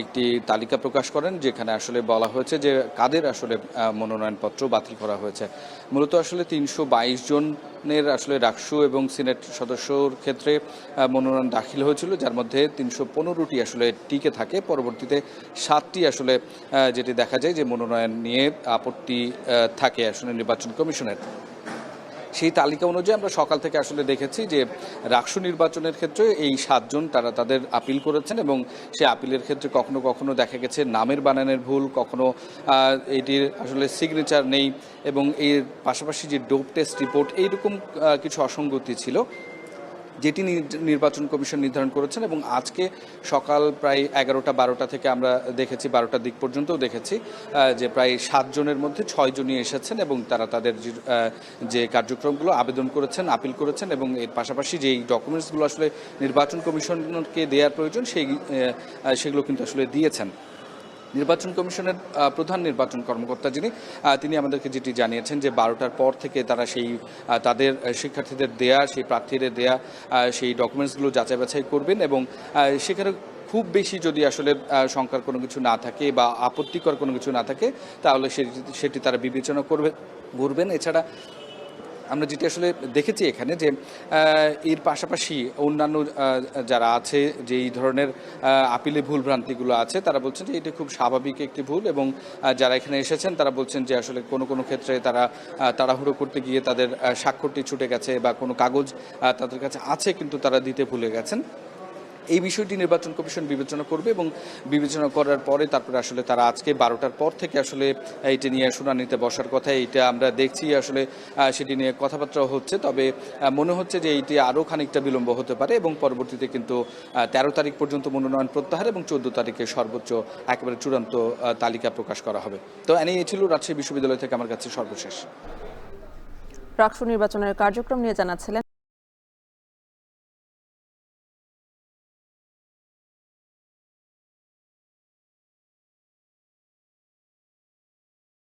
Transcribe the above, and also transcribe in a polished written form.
একটি তালিকা প্রকাশ করেন, যেখানে আসলে বলা হয়েছে যে কাদের আসলে মনোনয়নপত্র বাতিল করা হয়েছে। মূলত আসলে ৩২২ জনের আসলে ডাকসু এবং সিনেট সদস্যর ক্ষেত্রে মনোনয়ন দাখিল হয়েছিল, যার মধ্যে ৩১৫টি আসলে টিকে থাকে। পরবর্তীতে 7টি আসলে যেটি দেখা যায় যে মনোনয়ন নিয়ে আপত্তি থাকে আসলে নির্বাচন কমিশনের। সেই তালিকা অনুযায়ী আমরা সকাল থেকে আসলে দেখেছি যে ডাকসু নির্বাচনের ক্ষেত্রে এই 7 জন তারা তাদের আপিল করেছেন, এবং সেই আপিলের ক্ষেত্রে কখনো কখনো দেখা গেছে নামের বানানের ভুল, কখনো এটির আসলে সিগনেচার নেই, এবং এর পাশাপাশি যে ডোপ টেস্ট রিপোর্ট এইরকম কিছু অসঙ্গতি ছিল, যেটি নির্বাচন কমিশন নির্ধারণ করেছেন। এবং আজকে সকাল প্রায় 11টা-12টা থেকে আমরা দেখেছি, 12টার দিক পর্যন্তও দেখেছি যে প্রায় 7 জনের মধ্যে 6 জনই এসেছেন, এবং তারা তাদের যে কার্যক্রমগুলো আবেদন করেছেন, আপিল করেছেন, এবং এর পাশাপাশি যেই ডকুমেন্টসগুলো আসলে নির্বাচন কমিশনকে দেওয়ার প্রয়োজন সেগুলো কিন্তু আসলে দিয়েছেন। নির্বাচন কমিশনের প্রধান নির্বাচন কর্মকর্তা তিনি আমাদেরকে যেটি জানিয়েছেন যে 12টার পর থেকে তারা সেই তাদের শিক্ষার্থীদের দেয়া, সেই প্রার্থীদের দেয়া সেই ডকুমেন্টসগুলো যাচাই বাছাই করবেন, এবং সেখানে খুব বেশি যদি আসলে শঙ্কার কোনো কিছু না থাকে বা আপত্তিকর কোনো কিছু না থাকে, তাহলে সেটি তারা বিবেচনা করবেন। এছাড়া আমরা যেটি আসলে দেখেছি এখানে যে এর পাশাপাশি অন্যান্য যারা আছে, যে এই ধরনের আপিলে ভুলভ্রান্তিগুলো আছে, তারা বলছেন যে এটি খুব স্বাভাবিক একটি ভুল, এবং যারা এখানে এসেছেন তারা বলছেন যে আসলে কোনো ক্ষেত্রে তারা তাড়াহুড়ো করতে গিয়ে তাদের স্বাক্ষরটি ছুটে গেছে, বা কোনো কাগজ তাদের কাছে আছে কিন্তু তারা দিতে ভুলে গেছেন। এই বিষয়টি নির্বাচন কমিশন বিবেচনা করবে, এবং বিবেচনা করার পরে তারপরে আসলে তারা আজকে 12টার পর থেকে আসলে এইটা নিয়ে শুনানিতে বসার কথা। এইটা আমরা দেখছি আসলে সেটি নিয়ে কথাবার্তা হচ্ছে, তবে মনে হচ্ছে যে এইটি আরও খানিকটা বিলম্ব হতে পারে, এবং পরবর্তীতে কিন্তু 13 তারিখ পর্যন্ত মনোনয়ন প্রত্যাহার এবং 14 তারিখে সর্বোচ্চ একেবারে চূড়ান্ত তালিকা প্রকাশ করা হবে। তো এই ছিল রাজশাহী বিশ্ববিদ্যালয় থেকে আমার কাছে সর্বশেষ। ডাকসু নির্বাচনের কার্যক্রম নিয়ে জানাচ্ছিলেন